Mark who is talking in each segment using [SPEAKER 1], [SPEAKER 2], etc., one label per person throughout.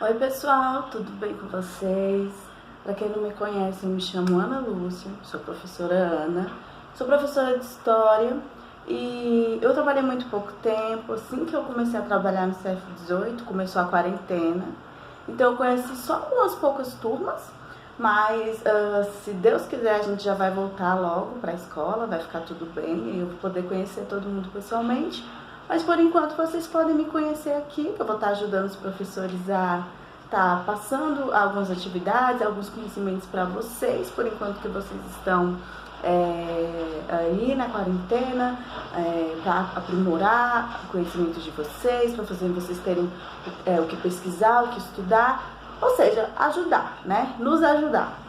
[SPEAKER 1] Oi pessoal, tudo bem com vocês? Para quem não me conhece, eu me chamo Ana Lúcia, sou professora Ana, sou professora de História e eu trabalhei muito pouco tempo. Assim que eu comecei a trabalhar no CF18, começou a quarentena, então eu conheci só umas poucas turmas, mas se Deus quiser a gente já vai voltar logo para a escola, vai ficar tudo bem e eu vou poder conhecer todo mundo pessoalmente. Mas por enquanto vocês podem me conhecer aqui, que eu vou estar ajudando os professores a estar passando algumas atividades, alguns conhecimentos para vocês, por enquanto que vocês estão aí na quarentena, para aprimorar o conhecimento de vocês, para fazer vocês terem o que pesquisar, o que estudar, ou seja, ajudar, né? Nos ajudar.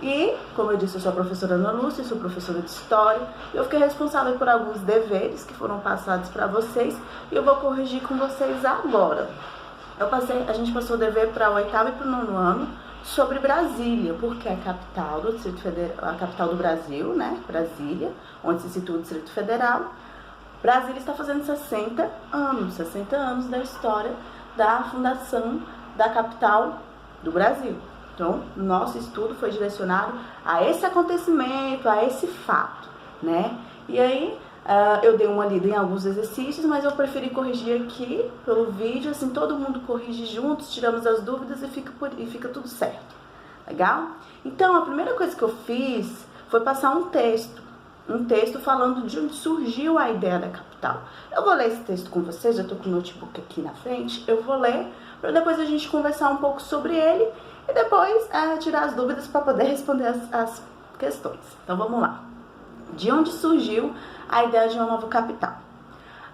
[SPEAKER 1] E, como eu disse, eu sou a professora Ana Lúcia, sou professora de História, e eu fiquei responsável por alguns deveres que foram passados para vocês, e eu vou corrigir com vocês agora. A gente passou o dever para o 8º e para o 9º ano sobre Brasília, porque é a capital do Distrito Federal, a capital do Brasil, né? Brasília, onde se situa o Distrito Federal. Brasília está fazendo 60 anos da história da fundação da capital do Brasil. Então, nosso estudo foi direcionado a esse acontecimento, a esse fato, né? E aí, eu dei uma lida em alguns exercícios, mas eu preferi corrigir aqui pelo vídeo, assim, todo mundo corrige juntos, tiramos as dúvidas e fica tudo certo. Legal? Então, a primeira coisa que eu fiz foi passar um texto falando de onde surgiu a ideia da capital. Eu vou ler esse texto com vocês, já estou com o notebook aqui na frente, eu vou ler, para depois a gente conversar um pouco sobre ele, e depois tirar as dúvidas para poder responder as questões. Então vamos lá. De onde surgiu a ideia de uma nova capital?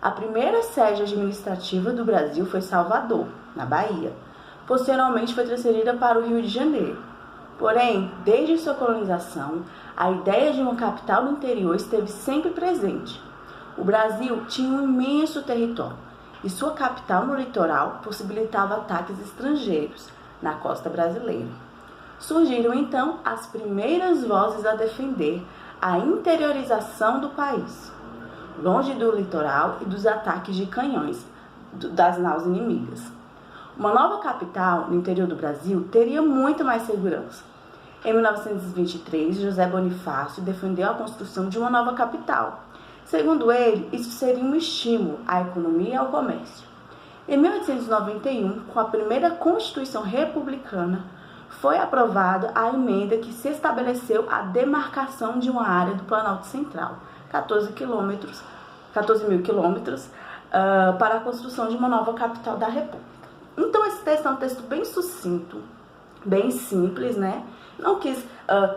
[SPEAKER 1] A primeira sede administrativa do Brasil foi Salvador, na Bahia. Posteriormente foi transferida para o Rio de Janeiro. Porém, desde sua colonização, a ideia de uma capital no interior esteve sempre presente. O Brasil tinha um imenso território e sua capital no litoral possibilitava ataques estrangeiros na costa brasileira. Surgiram então as primeiras vozes a defender a interiorização do país, longe do litoral e dos ataques de canhões das naus inimigas. Uma nova capital no interior do Brasil teria muito mais segurança. Em 1923, José Bonifácio defendeu a construção de uma nova capital. Segundo ele, isso seria um estímulo à economia e ao comércio. Em 1891, com a primeira Constituição Republicana, foi aprovada a emenda que se estabeleceu a demarcação de uma área do Planalto Central, 14 mil quilômetros, para a construção de uma nova capital da República. Então, esse texto é um texto bem sucinto, bem simples, né? Não quis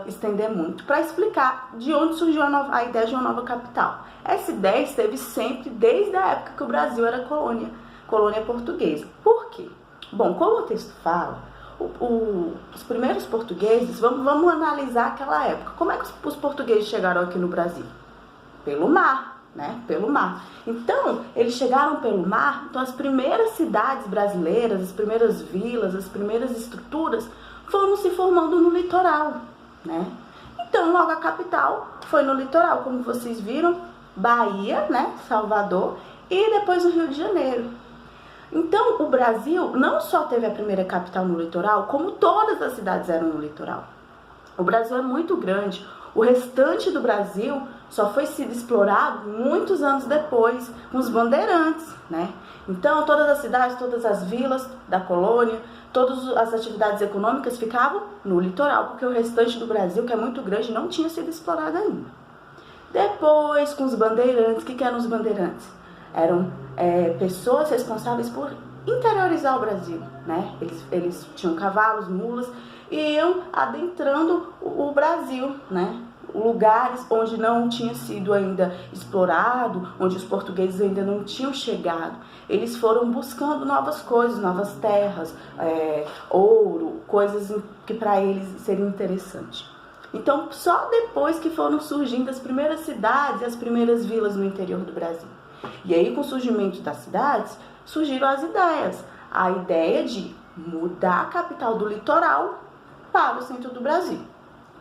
[SPEAKER 1] estender muito para explicar de onde surgiu a ideia de uma nova capital. Essa ideia esteve sempre desde a época que o Brasil era colônia portuguesa. Por quê? Bom, como o texto fala, os primeiros portugueses, vamos analisar aquela época. Como é que os portugueses chegaram aqui no Brasil? Pelo mar, né? Pelo mar. Então, eles chegaram pelo mar, então as primeiras cidades brasileiras, as primeiras vilas, as primeiras estruturas foram se formando no litoral, né? Então, logo a capital foi no litoral, como vocês viram, Bahia, né? Salvador, e depois o Rio de Janeiro. Então, o Brasil não só teve a primeira capital no litoral, como todas as cidades eram no litoral. O Brasil é muito grande. O restante do Brasil só foi sido explorado muitos anos depois, com os bandeirantes, né? Então, todas as cidades, todas as vilas da colônia, todas as atividades econômicas ficavam no litoral, porque o restante do Brasil, que é muito grande, não tinha sido explorado ainda. Depois, com os bandeirantes, o que eram os bandeirantes? Eram pessoas responsáveis por interiorizar o Brasil, né? Eles tinham cavalos, mulas, e iam adentrando o Brasil, né? Lugares onde não tinha sido ainda explorado, onde os portugueses ainda não tinham chegado. Eles foram buscando novas coisas, novas terras, ouro, coisas que para eles seriam interessantes. Então, só depois que foram surgindo as primeiras cidades e as primeiras vilas no interior do Brasil. E aí, com o surgimento das cidades, surgiram as ideias. A ideia de mudar a capital do litoral para o centro do Brasil.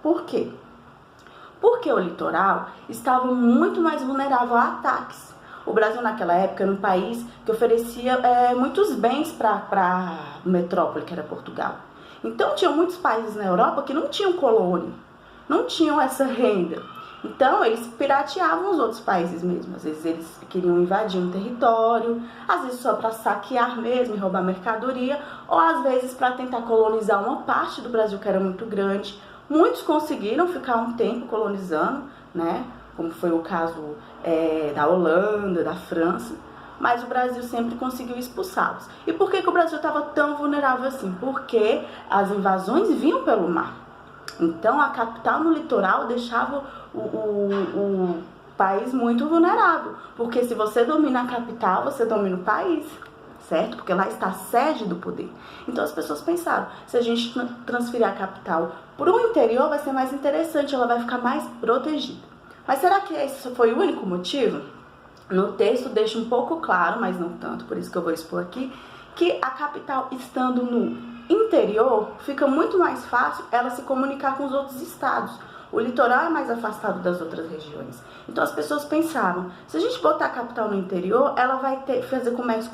[SPEAKER 1] Por quê? Porque o litoral estava muito mais vulnerável a ataques. O Brasil naquela época era um país que oferecia muitos bens para a metrópole, que era Portugal. Então tinham muitos países na Europa que não tinham colônia, não tinham essa renda. Então eles pirateavam os outros países mesmo. Às vezes eles queriam invadir um território, às vezes só para saquear mesmo e roubar mercadoria, ou às vezes para tentar colonizar uma parte do Brasil que era muito grande. Muitos conseguiram ficar um tempo colonizando, né? Como foi o caso da Holanda, da França, mas o Brasil sempre conseguiu expulsá-los. E por que o Brasil estava tão vulnerável assim? Porque as invasões vinham pelo mar. Então a capital no litoral deixava o país muito vulnerável, porque se você domina a capital, você domina o país, certo? Porque lá está a sede do poder. Então as pessoas pensaram, se a gente transferir a capital para o interior, vai ser mais interessante, ela vai ficar mais protegida. Mas será que esse foi o único motivo? No texto deixa um pouco claro, mas não tanto, por isso que eu vou expor aqui, que a capital estando no interior, fica muito mais fácil ela se comunicar com os outros estados. O litoral é mais afastado das outras regiões. Então as pessoas pensaram, se a gente botar a capital no interior, ela vai fazer comércio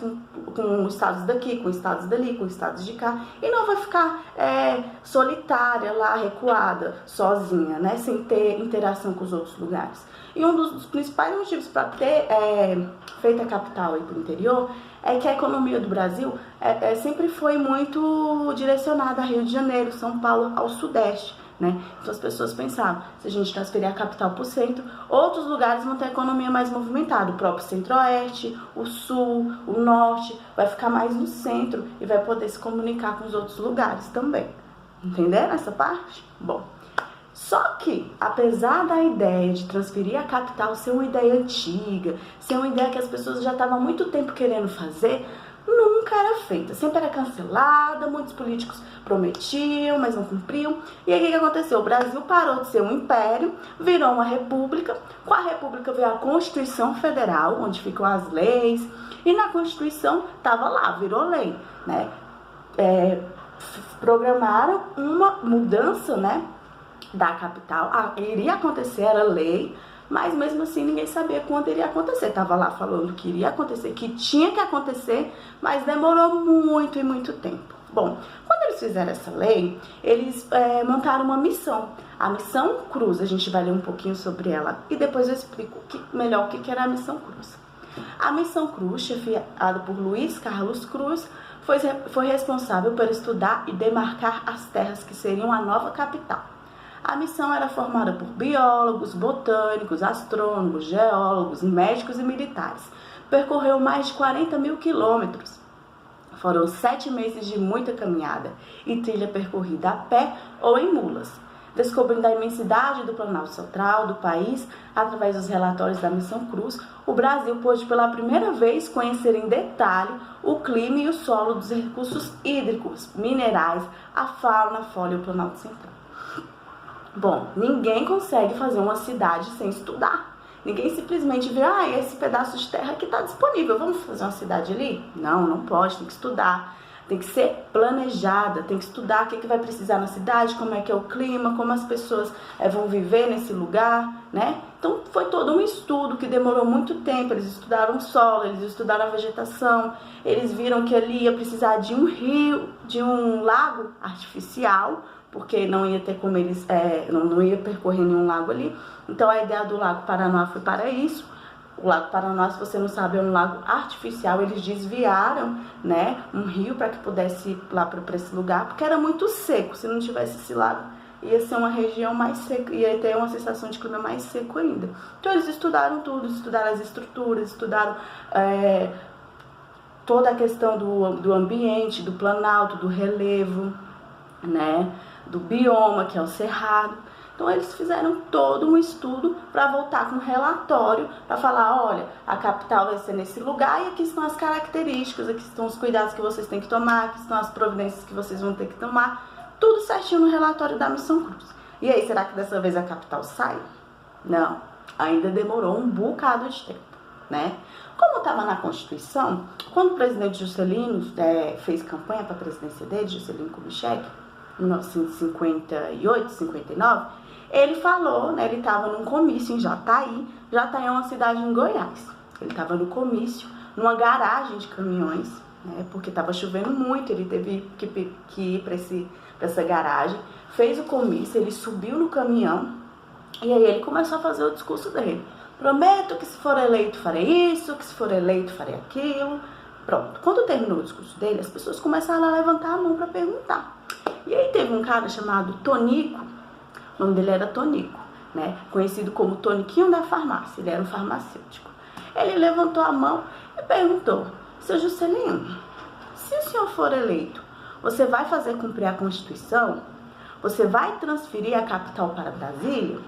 [SPEAKER 1] com estados daqui, com estados dali, com estados de cá, e não vai ficar solitária lá, recuada, sozinha, né, sem ter interação com os outros lugares. E um dos principais motivos para ter feito a capital para o interior é que a economia do Brasil sempre foi muito direcionada a Rio de Janeiro, São Paulo, ao Sudeste. Né? Então as pessoas pensavam, se a gente transferir a capital para o centro, outros lugares vão ter a economia mais movimentada, o próprio centro-oeste, o sul, o norte, vai ficar mais no centro e vai poder se comunicar com os outros lugares também. Entenderam essa parte? Bom, só que, apesar da ideia de transferir a capital ser uma ideia antiga, ser uma ideia que as pessoas já estavam há muito tempo querendo fazer, nunca era feita, sempre era cancelada, muitos políticos prometiam, mas não cumpriam. E aí o que aconteceu? O Brasil parou de ser um império, virou uma república. Com a república veio a Constituição Federal, onde ficam as leis, e na Constituição estava lá, virou lei, né? Programaram uma mudança, né, da capital, iria acontecer, era lei, mas mesmo assim ninguém sabia quando iria acontecer. Estava lá falando que iria acontecer, que tinha que acontecer, mas demorou muito e muito tempo. Bom, quando eles fizeram essa lei, eles montaram uma missão. A Missão Cruz, a gente vai ler um pouquinho sobre ela e depois eu explico melhor o que era a Missão Cruz. A Missão Cruz, chefiada por Luiz Carlos Cruz, foi responsável por estudar e demarcar as terras que seriam a nova capital. A missão era formada por biólogos, botânicos, astrônomos, geólogos, médicos e militares. Percorreu mais de 40 mil quilômetros. Foram 7 meses de muita caminhada e trilha percorrida a pé ou em mulas. Descobrindo a imensidade do Planalto Central do país, através dos relatórios da Missão Cruz, o Brasil pôde pela primeira vez conhecer em detalhe o clima e o solo dos recursos hídricos, minerais, a fauna, a flora e o Planalto Central. Bom, ninguém consegue fazer uma cidade sem estudar. Ninguém simplesmente vê, esse pedaço de terra aqui está disponível, vamos fazer uma cidade ali? Não, não pode, tem que estudar. Tem que ser planejada, tem que estudar o que vai precisar na cidade, como é que é o clima, como as pessoas vão viver nesse lugar, né? Então foi todo um estudo que demorou muito tempo. Eles estudaram o solo, eles estudaram a vegetação, eles viram que ali ia precisar de um rio, de um lago artificial, porque não ia ter como eles, não ia percorrer nenhum lago ali. Então a ideia do Lago Paranoá foi para isso. O Lago Paranoá, se você não sabe, é um lago artificial. Eles desviaram, né, um rio para que pudesse ir lá para esse lugar, porque era muito seco. Se não tivesse esse lago, ia ser uma região mais seca, ia ter uma sensação de clima mais seco ainda. Então eles estudaram tudo, estudaram as estruturas, estudaram toda a questão do ambiente, do planalto, do relevo, né, do bioma, que é o cerrado. Então eles fizeram todo um estudo para voltar com um relatório, para falar, olha, a capital vai ser nesse lugar e aqui estão as características, aqui estão os cuidados que vocês têm que tomar, aqui estão as providências que vocês vão ter que tomar, tudo certinho no relatório da Missão Cruz. E aí, será que dessa vez a capital sai? Não, ainda demorou um bocado de tempo, né? Como estava na Constituição, quando o presidente Juscelino fez campanha para a presidência dele, Juscelino Kubitschek, em 1958, 59, ele falou, né, ele estava num comício em Jataí. Jataí é uma cidade em Goiás. Ele estava no comício, numa garagem de caminhões, né, porque estava chovendo muito, ele teve que ir para essa garagem, fez o comício, ele subiu no caminhão e aí ele começou a fazer o discurso dele. Prometo que se for eleito farei isso, que se for eleito farei aquilo. Pronto. Quando terminou o discurso dele, as pessoas começaram a levantar a mão para perguntar. E aí teve um cara chamado Tonico, o nome dele era Tonico, né? Conhecido como Toniquinho da farmácia, ele era um farmacêutico. Ele levantou a mão e perguntou: seu Juscelino, se o senhor for eleito, você vai fazer cumprir a Constituição? Você vai transferir a capital para Brasília?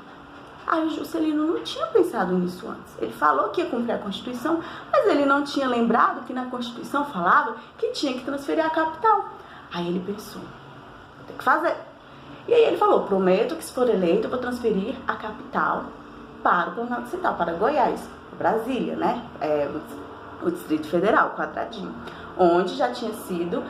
[SPEAKER 1] Aí o Juscelino não tinha pensado nisso antes. Ele falou que ia cumprir a Constituição, mas ele não tinha lembrado que na Constituição falava que tinha que transferir a capital. Aí ele pensou: vou ter que fazer. E aí ele falou: prometo que se for eleito eu vou transferir a capital para o Planalto Central, para Goiás, para Brasília, né? O Distrito Federal, quadradinho, onde já tinha sido,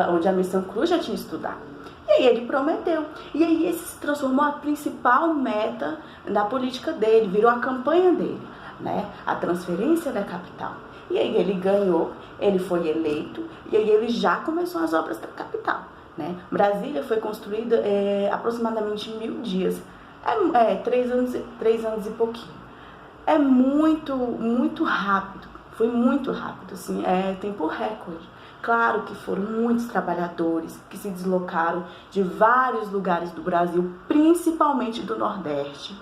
[SPEAKER 1] onde a Missão Cruz já tinha estudado. E aí ele prometeu. E aí esse se transformou a principal meta da política dele, virou a campanha dele, né? A transferência da capital. E aí ele ganhou, ele foi eleito, e aí ele já começou as obras da capital, né? Brasília foi construída aproximadamente em 1000 dias. 3 anos e pouquinho. É muito rápido. Foi muito rápido, assim, tempo recorde. Claro que foram muitos trabalhadores que se deslocaram de vários lugares do Brasil, principalmente do Nordeste,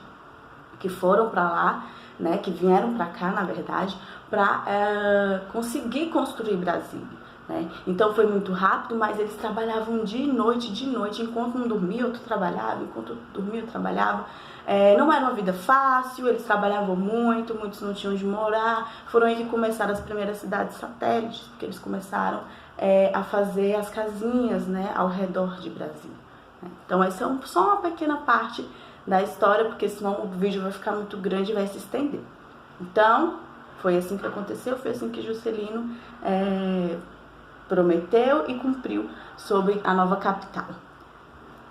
[SPEAKER 1] que foram para lá, né, que vieram para cá, na verdade, para conseguir construir Brasília, né? Então foi muito rápido, mas eles trabalhavam dia e noite, enquanto um dormia, outro trabalhava, enquanto dormia, outro trabalhava. Não era uma vida fácil, eles trabalhavam muito, muitos não tinham onde morar. Foram aí que começaram as primeiras cidades satélites, porque eles começaram a fazer as casinhas, né, ao redor de Brasília, né? Então essa é só uma pequena parte da história, porque senão o vídeo vai ficar muito grande e vai se estender. Então, foi assim que aconteceu, foi assim que Juscelino prometeu e cumpriu sobre a nova capital.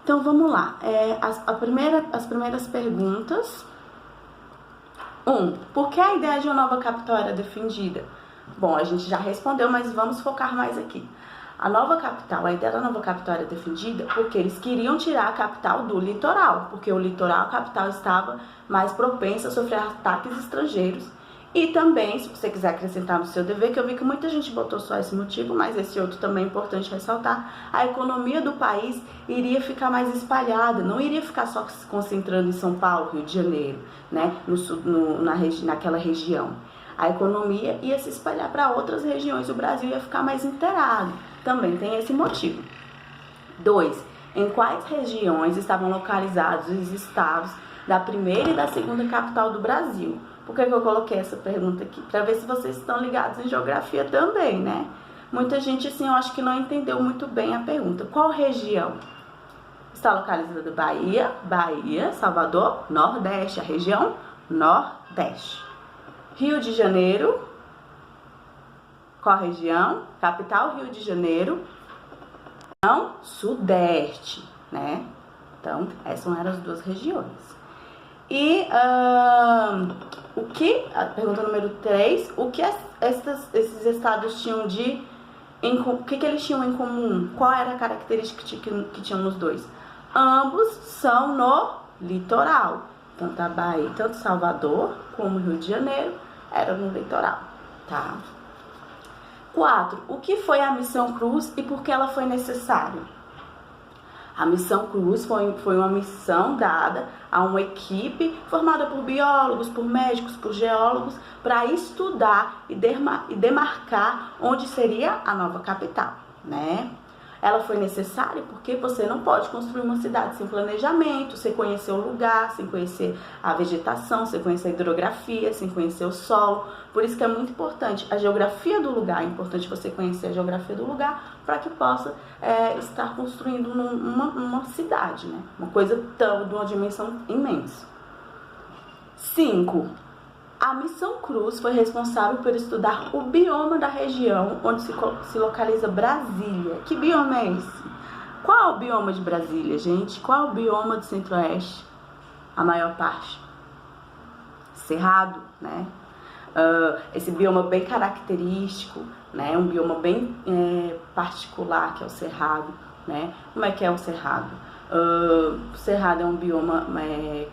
[SPEAKER 1] Então vamos lá, as primeiras perguntas. Por que a ideia de uma nova capital era defendida? Bom, a gente já respondeu, mas vamos focar mais aqui. A ideia da nova capital era defendida porque eles queriam tirar a capital do litoral, porque o litoral, a capital, estava mais propensa a sofrer ataques estrangeiros. E também, se você quiser acrescentar no seu dever, que eu vi que muita gente botou só esse motivo, mas esse outro também é importante ressaltar, a economia do país iria ficar mais espalhada, não iria ficar só se concentrando em São Paulo, Rio de Janeiro, né, naquela região. A economia ia se espalhar para outras regiões, o Brasil ia ficar mais inteirado. Também tem esse motivo. 2. Em quais regiões estavam localizados os estados da primeira e da segunda capital do Brasil? Por que eu coloquei essa pergunta aqui? Para ver se vocês estão ligados em geografia também, né? Muita gente, assim, eu acho que não entendeu muito bem a pergunta. Qual região? Está localizada Bahia, Salvador, Nordeste, a região Nordeste. Rio de Janeiro, qual a região? Capital, Rio de Janeiro. Não, Sudeste, né? Então, essas eram as duas regiões. E a pergunta número 3, o que esses estados tinham o que eles tinham em comum? Qual era a característica que tinham nos dois? Ambos são no litoral. Tanto a Bahia, tanto Salvador como Rio de Janeiro eram no litoral, tá? 4. O que foi a Missão Cruz e por que ela foi necessária? A Missão Cruz foi uma missão dada a uma equipe formada por biólogos, por médicos, por geólogos, para estudar e demarcar onde seria a nova capital, né? Ela foi necessária porque você não pode construir uma cidade sem planejamento, sem conhecer o lugar, sem conhecer a vegetação, sem conhecer a hidrografia, sem conhecer o solo. Por isso que é muito importante a geografia do lugar. É importante você conhecer a geografia do lugar para que possa estar construindo uma cidade, né? Uma coisa de uma dimensão imensa. 5. A Missão Cruz foi responsável por estudar o bioma da região onde se localiza Brasília. Que bioma é esse? Qual é o bioma de Brasília, gente? Qual é o bioma do Centro-Oeste? A maior parte. Cerrado, né? esse bioma bem característico, né? Um bioma bem particular, que é o Cerrado, né? Como é que é o Cerrado? O Cerrado é um bioma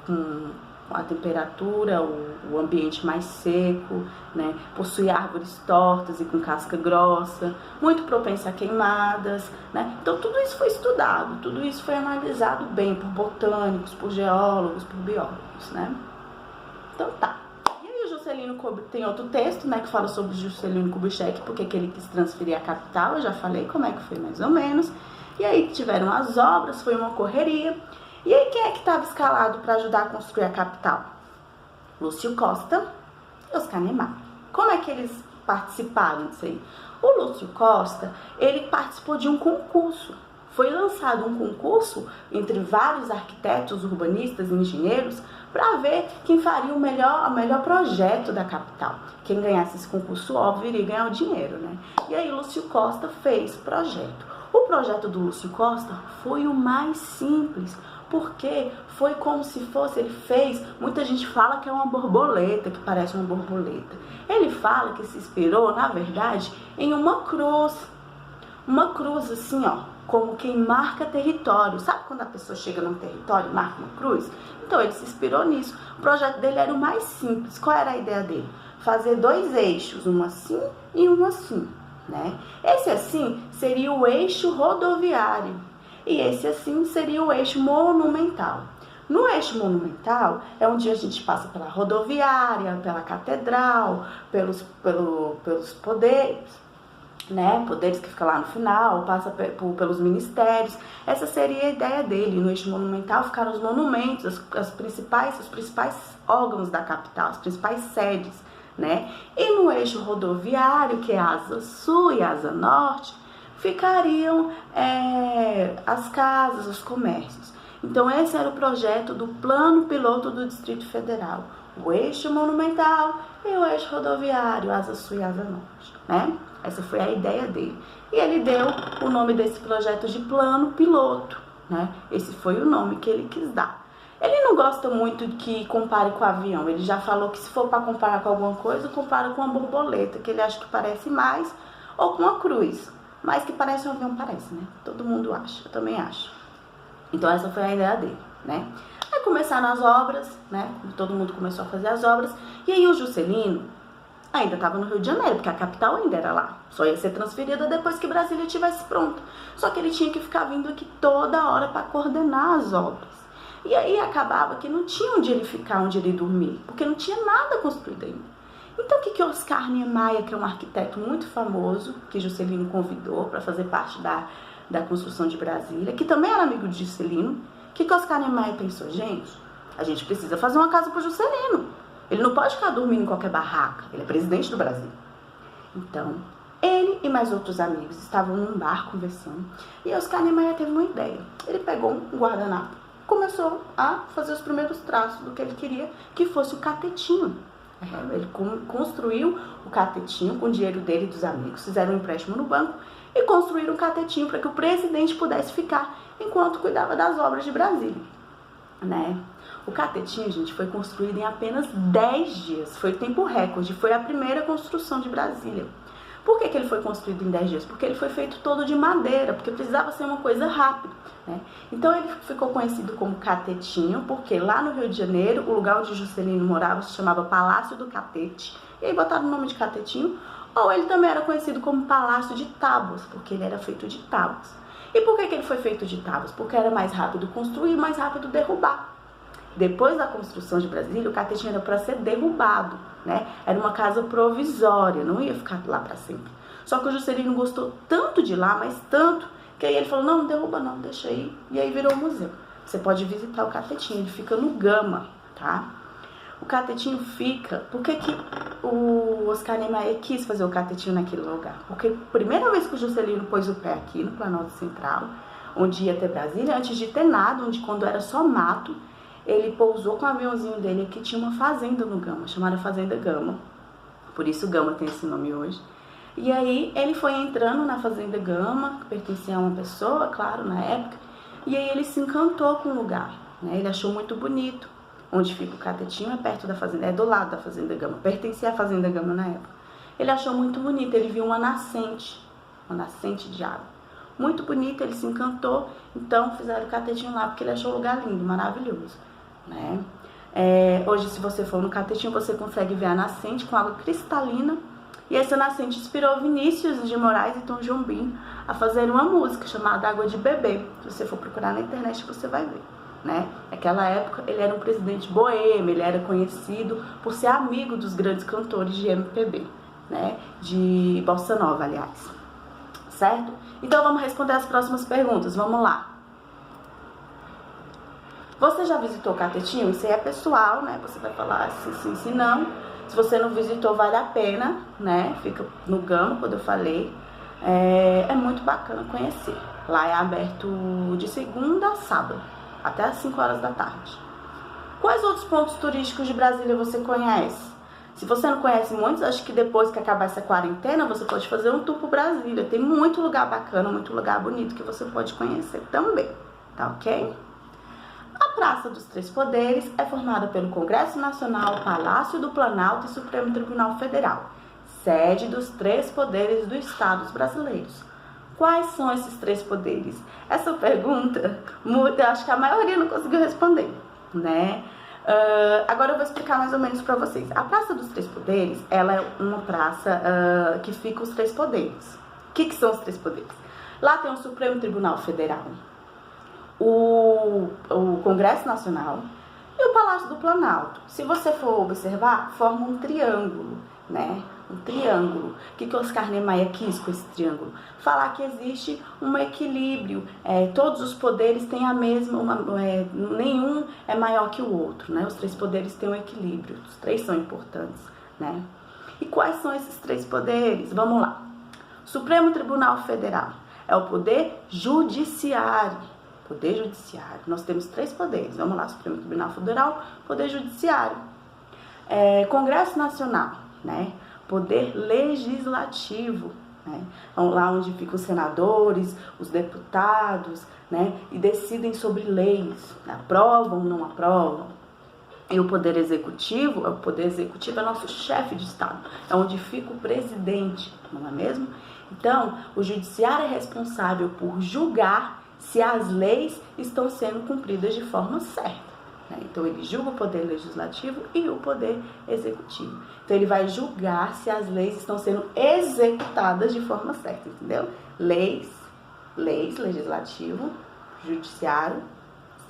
[SPEAKER 1] com a temperatura, o ambiente mais seco, né? Possui árvores tortas e com casca grossa, muito propensa a queimadas, né? Então tudo isso foi estudado, tudo isso foi analisado bem por botânicos, por geólogos, por biólogos, né? Então tá. E aí o Juscelino tem outro texto, né, que fala sobre Juscelino Kubitschek, porque que ele quis transferir a capital, eu já falei como é que foi mais ou menos. E aí tiveram as obras, foi uma correria. E aí quem é que estava escalado para ajudar a construir a capital? Lúcio Costa e Oscar Niemeyer. Como é que eles participaram disso aí? O Lúcio Costa, ele participou de um concurso. Foi lançado um concurso entre vários arquitetos, urbanistas e engenheiros para ver quem faria o melhor projeto da capital. Quem ganhasse esse concurso, óbvio, iria ganhar o dinheiro, né? E aí Lúcio Costa fez o projeto. O projeto do Lúcio Costa foi o mais simples, porque foi como se fosse, ele fez, muita gente fala que é uma borboleta, que parece uma borboleta. Ele fala que se inspirou, na verdade, em uma cruz assim, ó, como quem marca território. Sabe quando a pessoa chega num território e marca uma cruz? Então ele se inspirou nisso. O projeto dele era o mais simples. Qual era a ideia dele? Fazer 2 eixos, um assim e um assim, né? Esse assim seria o eixo rodoviário e esse assim seria o eixo monumental. No eixo monumental é onde a gente passa pela rodoviária, pela catedral, pelos poderes, né? Poderes que fica lá no final, passa pelos ministérios. Essa seria a ideia dele. No eixo monumental ficaram os monumentos, os principais órgãos da capital, as principais sedes, né? E no eixo rodoviário, que é a asa sul e a asa norte, ficariam as casas, os comércios. Então esse era o projeto do plano piloto do Distrito Federal. O eixo monumental e o eixo rodoviário, asa sul e asa norte, né? Essa foi a ideia dele. E ele deu o nome desse projeto de plano piloto, né? Esse foi o nome que ele quis dar. Ele não gosta muito que compare com o avião. Ele já falou que se for para comparar com alguma coisa, compara com a borboleta, que ele acha que parece mais, ou com a cruz. Mas que parece um avião, parece, né? Todo mundo acha, eu também acho. Então essa foi a ideia dele, né? Aí começaram as obras, né? Todo mundo começou a fazer as obras. E aí o Juscelino ainda estava no Rio de Janeiro, porque a capital ainda era lá. Só ia ser transferida depois que Brasília estivesse pronta. Só que ele tinha que ficar vindo aqui toda hora para coordenar as obras. E aí acabava que não tinha onde ele ficar, onde ele dormir, porque não tinha nada construído ainda. Então o que Oscar Niemeyer, que é um arquiteto muito famoso, que Juscelino convidou para fazer parte da construção de Brasília, que também era amigo de Juscelino, o que Oscar Niemeyer pensou? Gente, a gente precisa fazer uma casa para o Juscelino. Ele não pode ficar dormindo em qualquer barraca. Ele é presidente do Brasil. Então, ele e mais outros amigos estavam num bar conversando. E Oscar Niemeyer teve uma ideia. Ele pegou um guardanapo, começou a fazer os primeiros traços do que ele queria que fosse o catetinho. Ele construiu o catetinho com o dinheiro dele e dos amigos. Fizeram um empréstimo no banco e construíram um catetinho para que o presidente pudesse ficar enquanto cuidava das obras de Brasília, né? O catetinho, gente, foi construído em apenas 10 dias. Foi tempo recorde. Foi a primeira construção de Brasília. Por que ele foi construído em 10 dias? Porque ele foi feito todo de madeira, porque precisava ser uma coisa rápida, né? Então ele ficou conhecido como Catetinho, porque lá no Rio de Janeiro, o lugar onde Juscelino morava se chamava Palácio do Catete. E aí botaram o nome de Catetinho. Ou ele também era conhecido como Palácio de Tábuas, porque ele era feito de tábuas. E por que ele foi feito de tábuas? Porque era mais rápido construir e mais rápido derrubar. Depois da construção de Brasília, o catetinho era para ser derrubado, né? Era uma casa provisória, não ia ficar lá para sempre. Só que o Juscelino gostou tanto de lá, mas tanto, que aí ele falou, não derruba não, deixa aí. E aí virou um museu. Você pode visitar o catetinho, ele fica no Gama, tá? O catetinho fica... Por que o Oscar Niemeyer quis fazer o catetinho naquele lugar? Porque a primeira vez que o Juscelino pôs o pé aqui no Planalto Central, onde ia ter Brasília, antes de ter nada, onde quando era só mato, ele pousou com o aviãozinho dele aqui, tinha uma fazenda no Gama, chamada Fazenda Gama. Por isso o Gama tem esse nome hoje. E aí ele foi entrando na Fazenda Gama, que pertencia a uma pessoa, claro, na época, e aí ele se encantou com o lugar, né? Ele achou muito bonito, onde fica o Catetinho, é perto da fazenda, é do lado da Fazenda Gama, pertencia à Fazenda Gama na época. Ele achou muito bonito, ele viu uma nascente de água. Muito bonito, ele se encantou, então fizeram o Catetinho lá, porque ele achou o lugar lindo, maravilhoso, né? Hoje, se você for no Catetinho, você consegue ver a nascente com água cristalina, e essa nascente inspirou Vinícius de Moraes e Tom Jobim a fazer uma música chamada Água de Beber. Se você for procurar na internet, você vai ver, né? Naquela época, ele era um presidente boêmio, ele era conhecido por ser amigo dos grandes cantores de MPB, né? De Bossa Nova, aliás. Certo? Então, vamos responder as próximas perguntas. Vamos lá. Você já visitou o Catetinho? Isso aí é pessoal, né? Você vai falar sim, sim, não. Se você não visitou, vale a pena, né? Fica no Gama, quando eu falei. É muito bacana conhecer. Lá é aberto de segunda a sábado, até às 5 horas da tarde. Quais outros pontos turísticos de Brasília você conhece? Se você não conhece muitos, acho que depois que acabar essa quarentena, você pode fazer um tour por Brasília. Tem muito lugar bacana, muito lugar bonito que você pode conhecer também, tá ok? A Praça dos Três Poderes é formada pelo Congresso Nacional, Palácio do Planalto e Supremo Tribunal Federal, sede dos três poderes dos estados brasileiros. Quais são esses três poderes? Essa pergunta, eu acho que a maioria não conseguiu responder, né? Agora eu vou explicar mais ou menos para vocês. A Praça dos Três Poderes, ela é uma praça que fica os três poderes. O que são os três poderes? Lá tem o Supremo Tribunal Federal, o Congresso Nacional e o Palácio do Planalto. Se você for observar, forma um triângulo, né? Um triângulo. O que Oscar Niemeyer quis com esse triângulo? Falar que existe um equilíbrio, todos os poderes têm a mesma, nenhum é maior que o outro, né? Os três poderes têm um equilíbrio, os três são importantes, né? E quais são esses três poderes? Vamos lá. Supremo Tribunal Federal é o poder judiciário. Poder judiciário. Nós temos três poderes. Vamos lá, Supremo Tribunal Federal, poder judiciário. Congresso Nacional, né? Poder legislativo, né? Então, lá onde ficam os senadores, os deputados, né? E decidem sobre leis, né? Aprovam ou não aprovam. E o poder executivo é nosso chefe de Estado, é onde fica o presidente, não é mesmo? Então, o judiciário é responsável por julgar se as leis estão sendo cumpridas de forma certa. Então, ele julga o poder legislativo e o poder executivo. Então, ele vai julgar se as leis estão sendo executadas de forma certa, entendeu? Leis, legislativo, judiciário,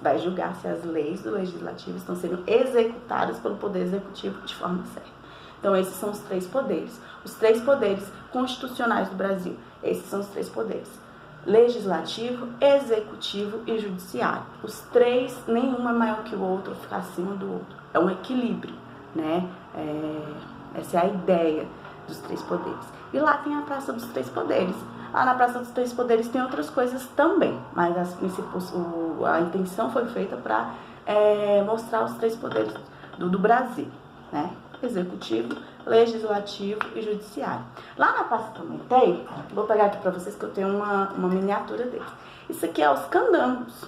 [SPEAKER 1] vai julgar se as leis do legislativo estão sendo executadas pelo poder executivo de forma certa. Então, esses são os três poderes. Os três poderes constitucionais do Brasil. Esses são os três poderes. Legislativo, executivo e judiciário. Os três, nenhum é maior que o outro, fica acima do outro. É um equilíbrio, né? Essa é a ideia dos três poderes. E lá tem a Praça dos Três Poderes. Lá na Praça dos Três Poderes tem outras coisas também, mas a intenção foi feita para mostrar os três poderes do Brasil, né? Executivo, legislativo e judiciário. Lá na praça também tem, vou pegar aqui pra vocês que eu tenho uma miniatura deles. Isso aqui é os candangos,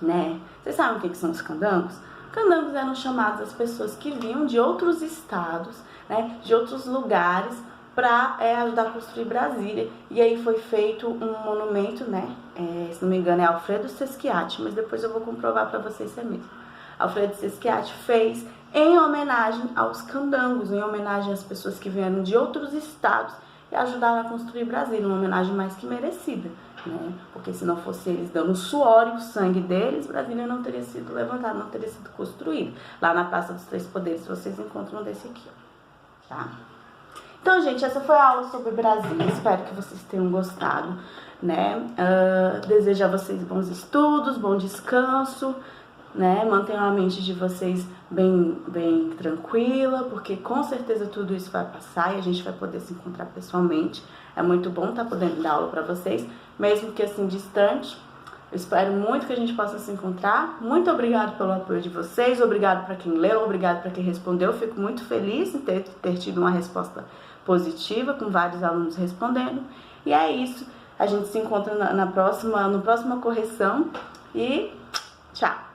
[SPEAKER 1] né? Vocês sabem o que são os candangos? Candangos eram chamados as pessoas que vinham de outros estados, né? De outros lugares para ajudar a construir Brasília. E aí foi feito um monumento, né? Se não me engano é Alfredo Sesquiati, mas depois eu vou comprovar para vocês se é mesmo. Alfredo Sesquiati fez em homenagem aos candangos, em homenagem às pessoas que vieram de outros estados e ajudaram a construir Brasília, uma homenagem mais que merecida, né? Porque se não fosse eles dando o suor e o sangue deles, Brasília não teria sido levantada, não teria sido construída. Lá na Praça dos Três Poderes vocês encontram desse aqui, ó, tá? Então, gente, essa foi a aula sobre Brasília, espero que vocês tenham gostado, né? Desejo a vocês bons estudos, bom descanso, né? Mantenham a mente de vocês bem tranquila, porque com certeza tudo isso vai passar e a gente vai poder se encontrar pessoalmente. É muito bom estar podendo dar aula para vocês, mesmo que assim distante. Eu espero muito que a gente possa se encontrar. Muito obrigado pelo apoio de vocês, obrigado para quem leu, obrigado para quem respondeu. Fico muito feliz em ter tido uma resposta positiva, com vários alunos respondendo. E é isso, a gente se encontra na próxima correção e tchau!